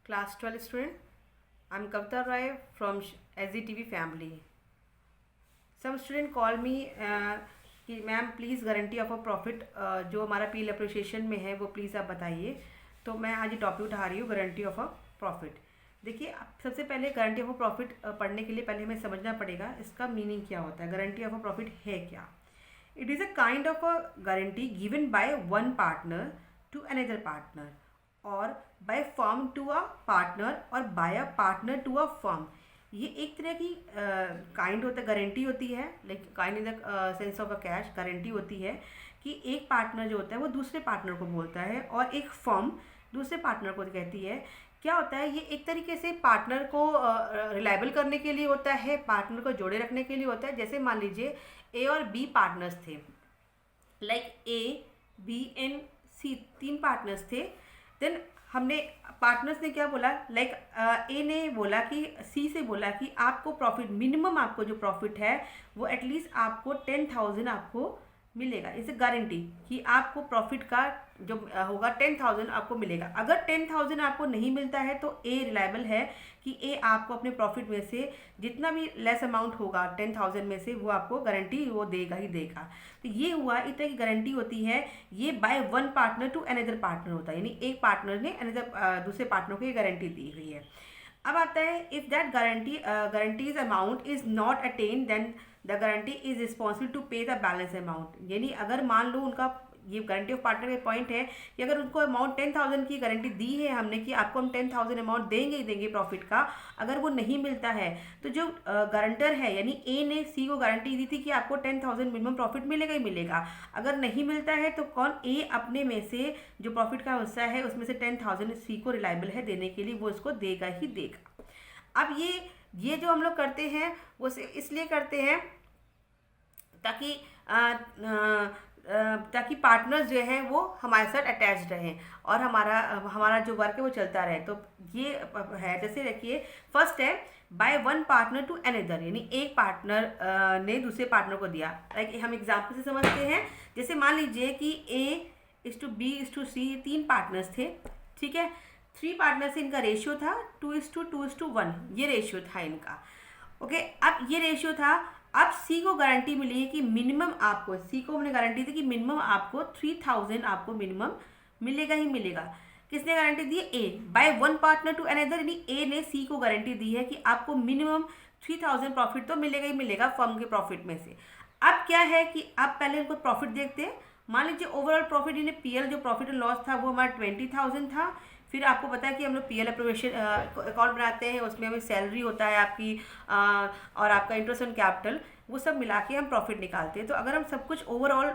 Class 12 student. I'm Kavita Roy from SDTV family. Some student call me कि ma'am please guarantee of a profit जो हमारा PL appreciation में है वो please आप बताइए। तो मैं आज ये टॉपिक उठा रही हूँ गारंटी ऑफ अ प्रॉफिट। देखिए, सबसे पहले गारंटी ऑफ अ प्रॉफिट पढ़ने के लिए पहले हमें समझना पड़ेगा इसका मीनिंग क्या होता है। गारंटी ऑफ अ प्रॉफिट है क्या? It is a kind of a guarantee given by one partner to another partner और by firm to a partner और by a partner to a firm. ये एक तरह की काइंड होता है, गारंटी होती है, like kind in the sense of a cash. Guarantee होती है कि एक पार्टनर जो होता है वो दूसरे पार्टनर को बोलता है और एक फर्म दूसरे पार्टनर को कहती है। क्या होता है, ये एक तरीके से पार्टनर को रिलायबल करने के लिए होता है, पार्टनर को जोड़े रखने के लिए होता है। जैसे मान लीजिए ए और बी पार्टनर्स थे, लाइक ए बी एंड सी, तीन पार्टनर्स थे। देन हमने पार्टनर्स ने क्या बोला, लाइक ए ने बोला कि सी से बोला कि आपको प्रॉफिट मिनिमम, आपको जो प्रॉफिट है वो एटलीस्ट आपको 10,000 आपको मिलेगा। इस गारंटी कि आपको प्रॉफिट का जो होगा 10,000 आपको मिलेगा। अगर 10,000 आपको नहीं मिलता है तो ए रिलायबल है कि ए आपको अपने प्रॉफिट में से जितना भी लेस अमाउंट होगा 10,000 में से वो आपको गारंटी वो देगा ही देगा। तो ये हुआ, इस तरह की गारंटी होती है। ये by one partner to another partner होता है, यानी एक पार्टनर ने अनदर दूसरे पार्टनर को ये गारंटी दी हुई है। अब आता है, if that guarantees amount is not attain then the guarantee is responsible to pay the balance amount. यानी अगर मान लो उनका ये गारंटी ऑफ पार्टनर का पॉइंट है कि अगर उनको अमाउंट 10,000 की गारंटी दी है हमने कि आपको हम 10,000 अमाउंट देंगे ही देंगे प्रॉफिट का, अगर वो नहीं मिलता है तो जो गारंटर है यानी ए ने सी को गारंटी दी थी कि आपको 10,000 मिनिमम प्रॉफिट मिलेगा ही मिलेगा। अगर नहीं मिलता है तो कौन, ए अपने में से जो प्रॉफिट का हिस्सा है उसमें से 10,000 सी को रिलायबल है देने के लिए, वो इसको देगा ही देगा। अब ये जो हम लोग करते हैं वो इसलिए करते हैं ताकि ताकि पार्टनर्स जो हैं वो हमारे साथ अटैच्ड रहें और हमारा जो वर्क है वो चलता रहे। तो ये है, जैसे देखिए फर्स्ट है by one partner to another, यानी एक पार्टनर ने दूसरे पार्टनर को दिया। लाइक हम एग्जाम्पल से समझते हैं। जैसे मान लीजिए कि A is to B is to C, तीन पार्टनर्स थे, ठीक है। थ्री पार्टनर से इनका रेशियो था 2:2:1, ये रेशियो था इनका। ओके, अब ये रेशियो था। अब सी को गारंटी मिली है कि मिनिमम आपको, सी को हमने गारंटी दी कि मिनिमम आपको 3,000 आपको मिनिमम मिलेगा ही मिलेगा। किसने गारंटी दी? A, by one partner to another, यानी ए ने सी को गारंटी दी है कि आपको मिनिमम 3,000 प्रॉफिट तो मिलेगा ही मिलेगा फर्म के प्रॉफिट में से। अब क्या है कि अब पहले इनको प्रॉफिट देखते हैं। मान लीजिए ओवरऑल प्रॉफिट इन्हें पीएल जो प्रॉफिट एंड लॉस था वो हमारा 20,000 था। फिर आपको पता है कि हम लोग पीएल अप्रोवेशन अकाउंट बनाते हैं, उसमें हमें सैलरी होता है आपकी और आपका इंटरेस्ट ऑन कैपिटल, वो सब मिला के हम प्रॉफिट निकालते हैं। तो अगर हम सब कुछ ओवरऑल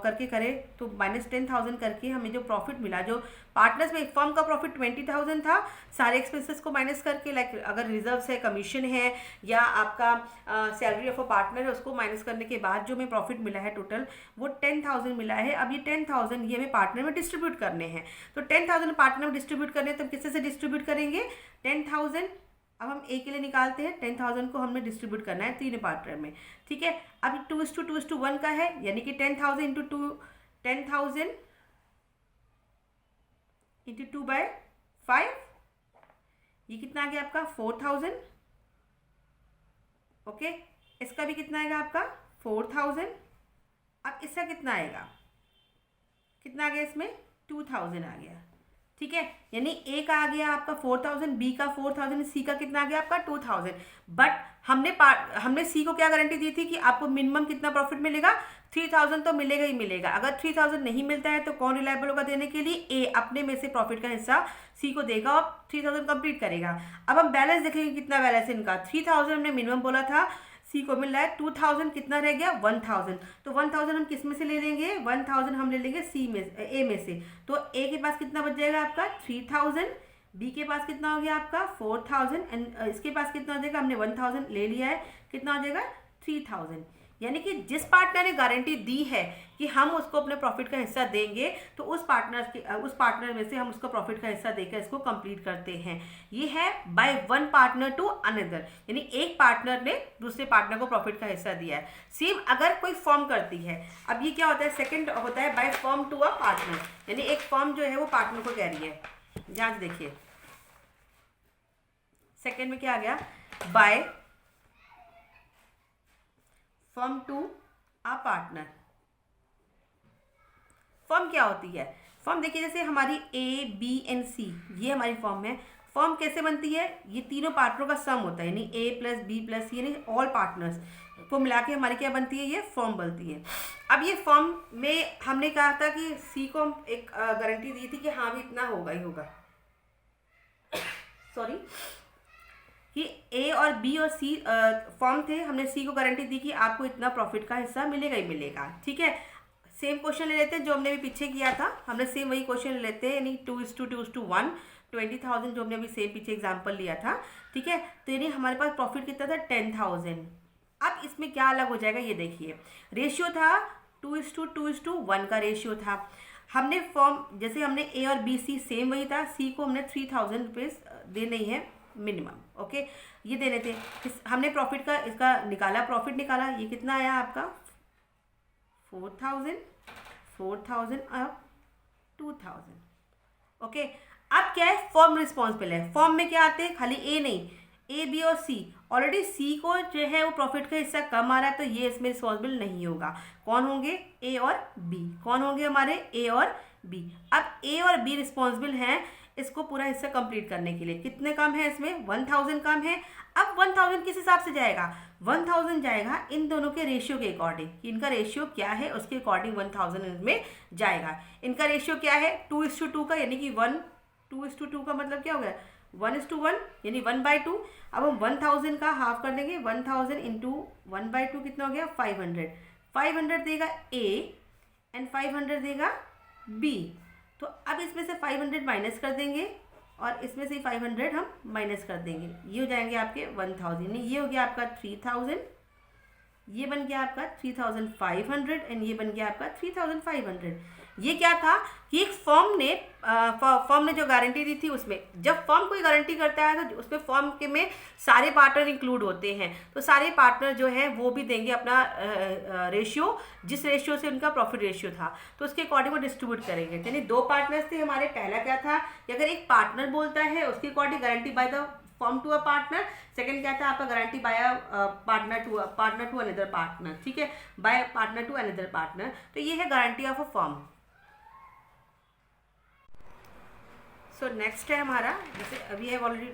करके करें तो -10,000 करके हमें जो प्रॉफिट मिला, जो पार्टनर्स में फर्म का प्रॉफिट 20,000 था, सारे एक्सपेंसेस को माइनस करके, लाइक अगर रिजर्व्स है, कमीशन है या आपका सैलरी ऑफ अ पार्टनर है, उसको माइनस करने के बाद जो हमें प्रॉफिट मिला है टोटल वो 10,000 मिला है। अब ये 10,000 ये हमें पार्टनर में डिस्ट्रीब्यूट करने हैं। तो 10,000 पार्टनर में डिस्ट्रीब्यूट करने हैं तो किससे से डिस्ट्रीब्यूट करेंगे? 10,000। अब हम ए के लिए निकालते हैं, 10,000 को हमने डिस्ट्रीब्यूट करना है तीन पार्टनर में, ठीक है। अब 2:2:1 का है, यानी कि 10,000 इंटू 2/5, ये कितना आ गया आपका? 4,000। ओके, इसका भी कितना आएगा आपका? 4,000। अब इसका कितना आएगा? कितना आ गया इसमें? 2,000 आ गया, ठीक है। यानी ए का आ गया आपका 4,000, बी का 4,000, सी का कितना आ गया आपका? 2,000। बट हमने सी को क्या गारंटी दी थी कि आपको मिनिमम कितना प्रॉफिट मिलेगा? 3,000 तो मिलेगा ही मिलेगा। अगर 3,000 नहीं मिलता है तो कौन रिलायबल होगा देने के लिए? ए अपने में से प्रॉफिट का हिस्सा सी को देगा और 3,000 कंप्लीट करेगा। अब हम बैलेंस देखेंगे, कितना बैलेंस है इनका? 3,000 हमने मिनिमम बोला था, सी को मिल रहा है 2,000, कितना रह गया? 1,000। तो 1,000 हम किस में से ले लेंगे? 1,000 हम ले लेंगे सी में, ए में से। तो ए के पास कितना बच जाएगा आपका? 3,000। बी के पास कितना हो गया आपका? 4,000 एंड इसके पास कितना हो जाएगा? हमने 1,000 ले लिया है, कितना हो जाएगा? 3,000। यानी कि जिस पार्टनर ने गारंटी दी है कि हम उसको अपने प्रॉफिट का हिस्सा देंगे तो उस पार्टनर में से हम उसको प्रॉफिट का हिस्सा देकर इसको कंप्लीट करते हैं। ये है by one partner to another, यानी एक पार्टनर ने दूसरे पार्टनर को प्रॉफिट का हिस्सा दिया है। सेम अगर कोई फर्म करती है, अब ये क्या होता है? सेकंड होता है by firm to a partner, यानी एक फर्म जो है वो पार्टनर को कह रही है। ध्यान से देखिए, सेकेंड में क्या आ गया, by firm to a partner. Firm क्या होती है, फर्म देखिए जैसे हमारी ए बी एंड सी ये हमारी फर्म है। फर्म कैसे बनती है, ये तीनों पार्टनरों का सम होता है, यानी ए प्लस बी प्लस सी यानी ऑल पार्टनर्स को मिला के हमारी क्या बनती है, ये फर्म बनती है। अब ये फर्म में हमने कहा था कि सी को हम एक गारंटी दी थी कि हाँ भी इतना होगा ही होगा, सॉरी, कि ए और बी और सी फर्म थे, हमने सी को गारंटी दी कि आपको इतना प्रॉफिट का हिस्सा मिलेगा ही मिलेगा। ठीक है, सेम क्वेश्चन ले लेते हैं जो हमने अभी पीछे किया था, हमने सेम वही क्वेश्चन ले लेते हैं, यानी 2:2:1 20,000 जो हमने अभी सेम पीछे एग्जांपल लिया था। ठीक है, तो यानी हमारे पास प्रॉफिट कितना था, 10,000। अब इसमें क्या अलग हो जाएगा, ये देखिए, रेशियो था 2:2:1 का रेशियो था। हमने फॉर्म जैसे हमने ए और बी सी सेम वही था, सी को हमने 3,000 रुपीज़ देने ही है मिनिमम। ओके, ये देने थे। हमने प्रॉफिट का इसका निकाला, प्रॉफिट निकाला, ये कितना आया आपका 4,000 अब 2,000। ओके, अब क्या है, फॉर्म रिस्पॉन्सिबल है। फॉर्म में क्या आते हैं, खाली ए नहीं, ए बी और सी। ऑलरेडी सी को जो है वो प्रॉफिट का हिस्सा कम आ रहा है, तो ये इसमें रिस्पॉन्सिबल नहीं होगा। कौन होंगे, ए और बी। कौन होंगे हमारे, ए और बी। अब ए और बी रिस्पॉन्सिबल हैं इसको पूरा हिस्सा कंप्लीट करने के लिए। कितने कम है इसमें, 1,000 कम है। अब 1,000 किस हिसाब से जाएगा, 1,000 जाएगा इन दोनों के रेशियो के अकॉर्डिंग, कि इनका रेशियो क्या है उसके अकॉर्डिंग 1,000 इसमें जाएगा। इनका रेशियो क्या है, 2:2 का, यानी कि 2:2 का मतलब क्या हो गया, 1:1 यानी 1/2। अब हम 1,000 का हाफ कर देंगे, 1,000 इंटू 1/2 कितना हो गया, 500। 500 देगा ए एंड 500 देगा बी। तो अब इसमें से 500 माइनस कर देंगे और इसमें से 500 हम माइनस कर देंगे, ये हो जाएंगे आपके 1,000। नहीं, ये हो गया आपका 3,000, ये बन गया आपका 3,500 एंड ये बन गया आपका 3,500। ये क्या था कि एक फर्म ने जो गारंटी दी थी, उसमें जब फर्म कोई गारंटी करता है तो उसमें फर्म के में सारे पार्टनर इंक्लूड होते हैं, तो सारे पार्टनर जो हैं वो भी देंगे अपना रेशियो, जिस रेशियो से उनका प्रॉफिट रेशियो था, तो उसके अकॉर्डिंग वो डिस्ट्रीब्यूट करेंगे। यानी दो पार्टनर्स थे हमारे, पहला क्या था कि अगर एक पार्टनर बोलता है उसके according guarantee by the firm to a partner. Second क्या था आपका, guarantee by partner to another partner. ठीक है, by partner to another partner. तो ये है guarantee of a firm. So next है हमारा, जैसे अभी have already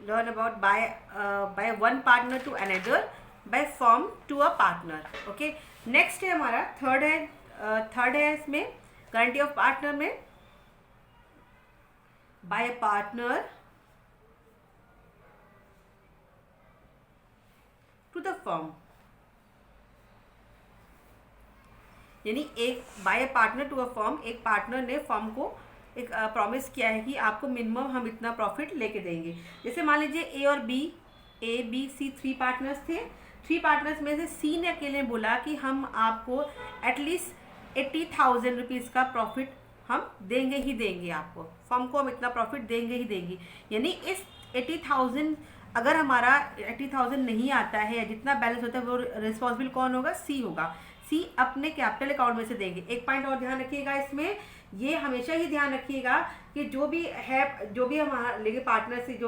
learn about by one partner to another, by firm to a partner. Okay, next है हमारा थर्ड है इसमें गारंटी ऑफ पार्टनर में, by partner to the firm. यानी एक by a partner to a firm, एक partner ने firm को एक प्रॉमिस किया है कि आपको मिनिमम हम इतना प्रॉफिट लेके देंगे। जैसे मान लीजिए ए और B, A B C 3 partners थे। 3 पार्टनर्स में से सी ने अकेले बोला कि हम आपको एटलीस्ट 80,000 रुपीज़ का प्रॉफिट हम देंगे ही देंगे, आपको फर्म को हम इतना प्रॉफिट देंगे ही देंगे। यानी इस 80,000 अगर हमारा 80,000 नहीं आता है, या जितना बैलेंस होता है वो रिस्पॉन्सिबल कौन होगा, सी होगा। सी अपने कैपिटल अकाउंट में से देंगे। एक पॉइंट और ध्यान रखिएगा इसमें, ये हमेशा ही ध्यान रखिएगा कि जो भी हमारा लेंगे पार्टनर से, जो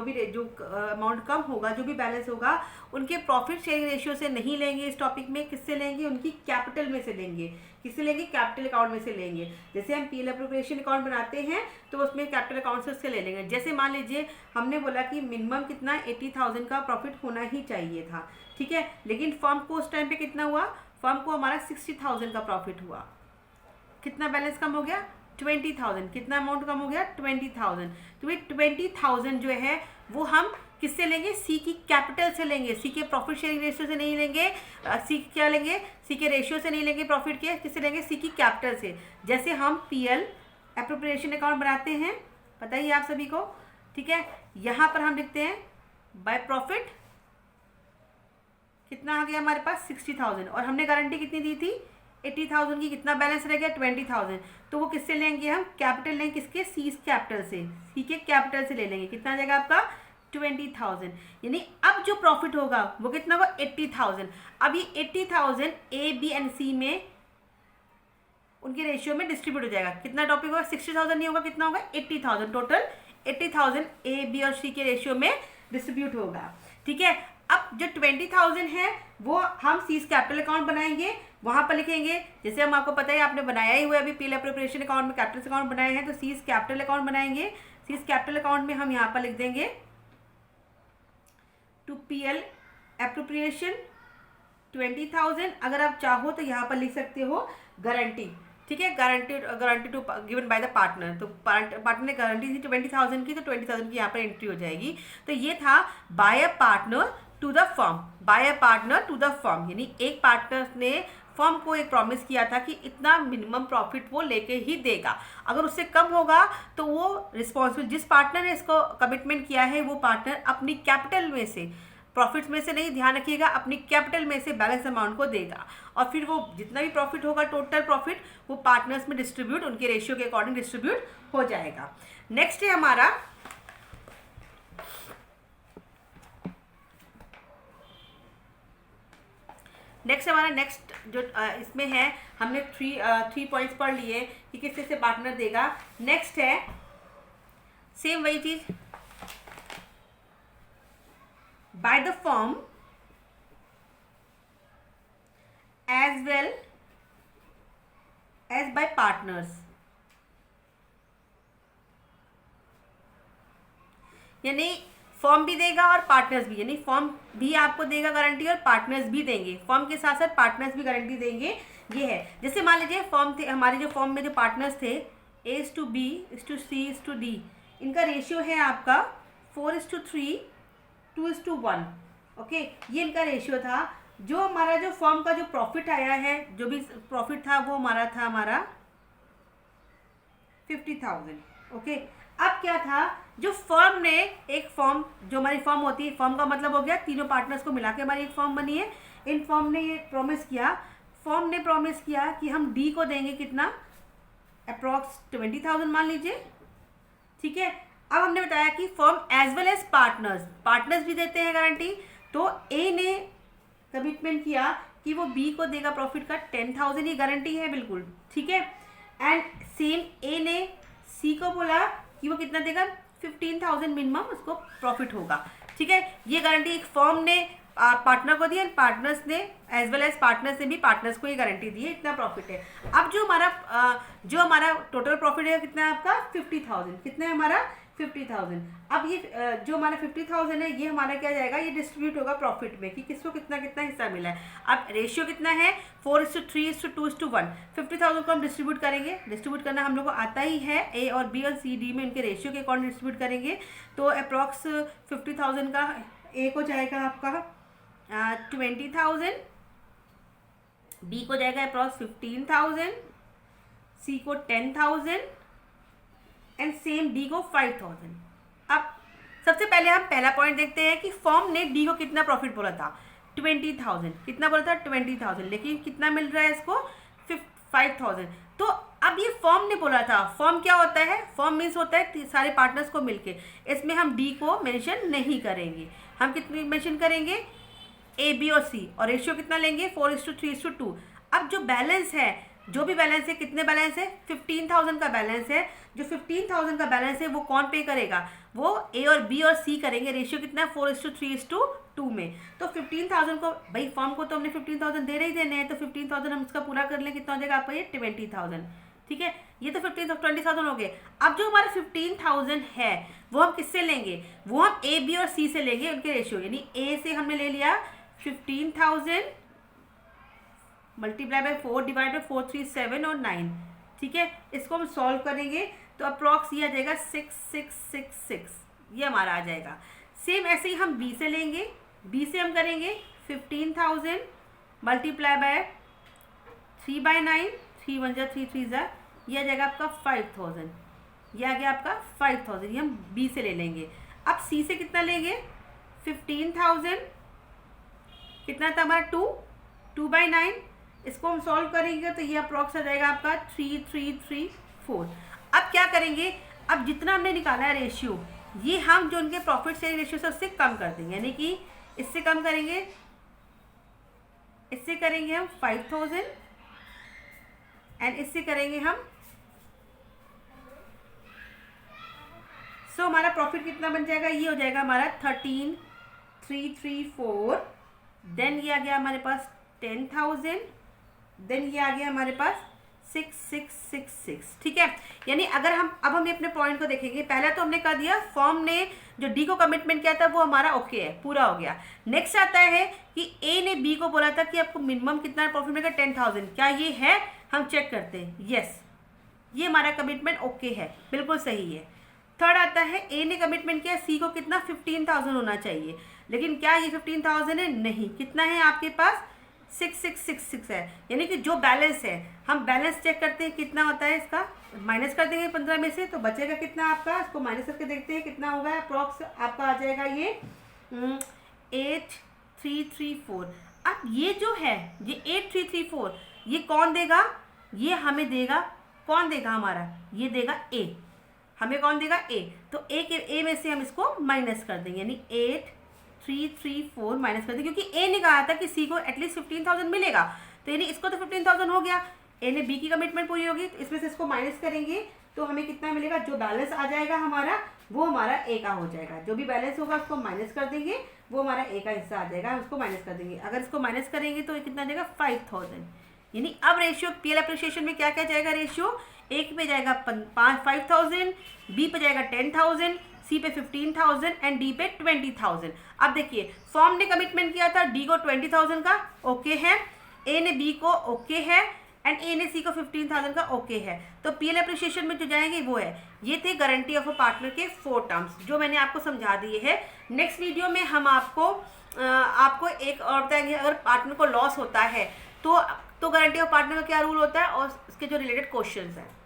अमाउंट कम होगा, जो भी बैलेंस होगा, उनके प्रॉफिट शेयरिंग रेशियो से नहीं लेंगे। इस टॉपिक में किससे लेंगे, उनकी कैपिटल में से लेंगे। किससे लेंगे, कैपिटल अकाउंट में से लेंगे। जैसे हम पीएल एप्रोप्रिएशन अकाउंट बनाते हैं तो उसमें कैपिटल अकाउंट से उससे ले लेंगे। जैसे मान लीजिए हमने बोला कि मिनिमम कितना 80,000 का प्रॉफिट होना ही चाहिए था, ठीक है, लेकिन फर्म को उस टाइम पे कितना हुआ, फर्म को हमारा 60,000 का प्रॉफिट हुआ। कितना बैलेंस कम हो गया, 20,000। कितना अमाउंट कम हो गया, 20,000। तो ये 20,000 जो है वो हम किससे लेंगे, सी की कैपिटल से लेंगे। सी के प्रॉफिट शेयरिंग रेशियो से नहीं लेंगे, सी क्या लेंगे, सी के रेशियो से नहीं लेंगे प्रॉफिट के, किससे लेंगे, सी की कैपिटल से। जैसे हम पीएल एप्रोप्रिएशन अकाउंट बनाते हैं, पता ही आप सभी को, ठीक है। यहाँ पर हम लिखते हैं बाय प्रॉफिट, कितना आ गया हमारे पास 60,000, और हमने गारंटी कितनी दी थी 80,000 की। कितना बैलेंस रह गया 20,000। तो वो किससे लेंगे, हम कैपिटल लेंगे, किसके, सी कैपिटल से, सी के कैपिटल से ले लेंगे। कितना आ जाएगा आपका 20,000। यानी अब जो प्रॉफिट होगा वो कितना होगा 80,000। अब ये 80,000 ए बी एंड सी में उनके रेशियो में डिस्ट्रीब्यूट हो जाएगा। कितना टॉपिक होगा, 60,000 नहीं होगा, कितना होगा 80,000। टोटल 80,000 ए बी और सी के रेशियो में डिस्ट्रीब्यूट होगा। ठीक है, अब जो 20,000 है वो हम सीज कैपिटल अकाउंट बनाएंगे, वहां पर लिखेंगे, जैसे हम आपको पता है आपने बनाया ही हुआ है अभी पीएल अप्रोप्रिएशन अकाउंट में कैपिटल अकाउंट बनाए हैं, तो सीज कैपिटल अकाउंट बनाएंगे। सीज कैपिटल अकाउंट में हम यहाँ पर लिख देंगे टू पीएल अप्रोप्रिएशन 20,000। अगर आप चाहो तो यहाँ पर लिख सकते हो गारंटी। ठीक है, guarantee to given by the partner, तो पार्टनर ने गारंटी थी 20,000 की, तो 20,000 की यहाँ पर एंट्री हो जाएगी। तो ये था by a partner to the firm, by a partner to the firm, यानी एक पार्टनर ने फर्म को एक प्रॉमिस किया था कि इतना मिनिमम प्रॉफिट वो लेके ही देगा, अगर उससे कम होगा तो वो रिस्पॉन्सिबल, जिस पार्टनर ने इसको कमिटमेंट किया है वो पार्टनर अपनी कैपिटल में से, प्रॉफिट्स में से नहीं, ध्यान रखिएगा, अपनी कैपिटल में से बैलेंस अमाउंट को देगा, और फिर वो जितना भी प्रॉफिट होगा टोटल प्रॉफिट वो पार्टनर्स में डिस्ट्रीब्यूट, उनके रेशियो के अकॉर्डिंग डिस्ट्रीब्यूट हो जाएगा। नेक्स्ट है हमारा नेक्स्ट जो इसमें है, हमने थ्री पॉइंट्स पढ़ लिए कि किस से पार्टनर देगा। नेक्स्ट है सेम वही चीज, by the firm as well as by partners, यानी फर्म भी देगा और पार्टनर्स भी, यानी फर्म भी आपको देगा गारंटी और पार्टनर्स भी देंगे, फर्म के साथ साथ पार्टनर्स भी गारंटी देंगे। ये है, जैसे मान लीजिए फर्म थे हमारे, जो फर्म में जो पार्टनर्स थे A/B C/D, इनका रेशियो है आपका 4:3 2:1। ओके, ये इनका रेशियो था। जो हमारा जो फर्म का जो प्रॉफिट आया है, जो भी प्रॉफिट था वो हमारा था 50,000। ओके, अब क्या था, जो फर्म ने, एक फर्म जो हमारी फर्म होती है, फर्म का मतलब हो गया तीनों पार्टनर्स को मिला के हमारी एक फर्म बनी है। इन फर्म ने ये प्रॉमिस किया, फर्म ने प्रॉमिस किया कि हम डी को देंगे कितना, अप्रॉक्स 20,000 मान लीजिए। ठीक है, अब हमने बताया कि firm as well as partners भी देते हैं गारंटी, तो ए ने कमिटमेंट किया कि वो बी को देगा प्रॉफिट का 10,000, ये गारंटी है बिल्कुल। ठीक है, एंड सेम ए ने सी को बोला कि वो कितना देगा, 15,000 मिनिमम उसको प्रॉफिट होगा। ठीक है, ये गारंटी एक फर्म ने पार्टनर को दी, एंड पार्टनर्स ने एज वेल एज पार्टनर्स ने भी पार्टनर्स को ये गारंटी दी है, इतना प्रॉफिट है। अब जो हमारा टोटल प्रॉफिट है कितना है आपका, 50,000, कितना है हमारा 50,000। अब ये जो हमारा 50,000 है, ये हमारा क्या जाएगा, ये डिस्ट्रीब्यूट होगा प्रॉफिट में कि किसको कितना कितना हिस्सा मिला है। अब रेशियो कितना है, 4:3:2:1। 50,000 को हम डिस्ट्रीब्यूट करेंगे, डिस्ट्रीब्यूट करना हम लोग को आता ही है, ए और बी और सी डी में इनके रेशियो के अकॉर्डिंग डिस्ट्रीब्यूट करेंगे। तो अप्रॉक्स 50,000 का ए को जाएगा आपका 20,000, बी को जाएगा अप्रॉक्स 15,000, सी को 10,000 एंड सेम डी को 5,000। अब सबसे पहले हम पहला पॉइंट देखते हैं कि फर्म ने डी को कितना प्रॉफिट बोला था, 20,000, कितना बोला था 20,000, लेकिन कितना मिल रहा है इसको 5,000। तो अब ये फर्म ने बोला था, फर्म क्या होता है, फर्म मीन्स होता है सारे पार्टनर्स को मिलके, इसमें हम डी को मेंशन नहीं करेंगे, हम कितनी मेंशन करेंगे, ए बी और सी, और रेशियो कितना लेंगे 4:3:2। अब जो बैलेंस है, जो भी बैलेंस है, कितने बैलेंस है, 15,000 का बैलेंस है। जो 15,000 का बैलेंस है वो कौन पे करेगा, वो ए और बी और सी करेंगे। रेशियो कितना है 4:3:2 में। तो 15,000 को, भाई फर्म को तो हमने 15,000 दे रहे ही देने हैं, तो 15,000 हम उसका पूरा कर लें, कितना हो जाएगा आपका ये 20,000। ठीक है, ये तो 20,000 हो गए। अब जो हमारा 15,000 है वो हम किससे लेंगे, वो हम ए बी और सी से लेंगे, उनके रेशियो, यानी ए से हमने ले लिया 15,000 मल्टीप्लाई बाय 4 डिवाइड बाय 4, 3, 7 और 9। ठीक है, इसको हम सॉल्व करेंगे तो अप्रॉक्स ये आ जाएगा 6,666, ये हमारा आ जाएगा। सेम ऐसे ही हम बी से लेंगे, बी से हम करेंगे 15,000 मल्टीप्लाई बाय 3/9, 3 1 3 3 ये आ जाएगा आपका 5,000, ये आ गया आपका 5,000, ये हम बी से ले लेंगे। अब सी से कितना लेंगे, 15,000, कितना था हमारा 2/9, इसको हम सॉल्व करेंगे तो ये अप्रॉक्स आ जाएगा आपका 3,334। अब क्या करेंगे, अब जितना हमने निकाला है रेशियो, ये हम जो उनके प्रॉफिट शेयरिंग रेशियो से उससे कम कर देंगे, यानी कि इससे कम करेंगे, इससे करेंगे हम 5,000 एंड इससे करेंगे हम सो हमारा प्रॉफिट कितना बन जाएगा, ये हो जाएगा हमारा 13,334, देन ये आ गया हमारे पास 10,000, देन ये आ गया हमारे पास 6666, ठीक है। यानी अगर हम अपने पॉइंट को देखेंगे, पहला तो हमने कह दिया फॉर्म ने जो डी को कमिटमेंट किया था वो हमारा ओके है, पूरा हो गया। नेक्स्ट आता है कि ए ने बी को बोला था कि आपको मिनिमम कितना प्रॉफिट मिलेगा, 10,000, क्या ये है, हम चेक करते हैं, यस ये हमारा कमिटमेंट ओके है, बिल्कुल सही है। थर्ड आता है ए ने कमिटमेंट किया सी को कितना 15,000 होना चाहिए, लेकिन क्या ये 15,000 है, नहीं, कितना है आपके पास 6666 है। यानी कि जो बैलेंस है, हम बैलेंस चेक करते हैं कितना होता है, इसका माइनस कर देंगे 15 में से, तो बचेगा कितना आपका, इसको माइनस करके देखते हैं कितना होगा, अप्रॉक्स आपका आ जाएगा ये 8334। अब ये जो है ये 8334 ये कौन देगा, ये हमें देगा, कौन देगा हमारा, ये देगा ए, हमें कौन देगा, ए। तो ए में से हम इसको माइनस कर देंगे, यानी 8334 माइनस कर देंगे, क्योंकि ए ने कहा था कि सी को एटलीस्ट 15,000 मिलेगा, तो यानी इसको तो 15,000 हो गया, ए ने बी की कमिटमेंट पूरी होगी, तो इसमें से इसको माइनस करेंगे तो हमें कितना मिलेगा, जो बैलेंस आ जाएगा हमारा वो हमारा ए का हो जाएगा, जो भी बैलेंस होगा उसको माइनस कर देंगे, वो हमारा ए का हिस्सा आ जाएगा, उसको माइनस कर देंगे। अगर इसको माइनस करेंगे तो कितना देगा 5,000। यानी अब रेशियो पीएल एप्रिसिएशन में क्या क्या जाएगा, रेशियो एक पे जाएगा 5,000, बी पे जाएगा 10,000, सी पे 15,000 एंड डी पे 20,000। अब देखिए फॉर्म ने कमिटमेंट किया था डी को 20,000 का ओके है, ए ने बी को ओके है एंड ए ने सी को 15,000 का ओके है। तो पीएल एप्रिसिएशन में जो जाएंगे वो है, ये थे गारंटी ऑफ अ पार्टनर के 4 टर्म्स जो मैंने आपको समझा दिए हैं। नेक्स्ट वीडियो में हम आपको एक और बताएंगे, अगर पार्टनर को लॉस होता है तो गारंटी ऑफ पार्टनर का क्या रूल होता है और इसके जो रिलेटेड क्वेश्चंस हैं।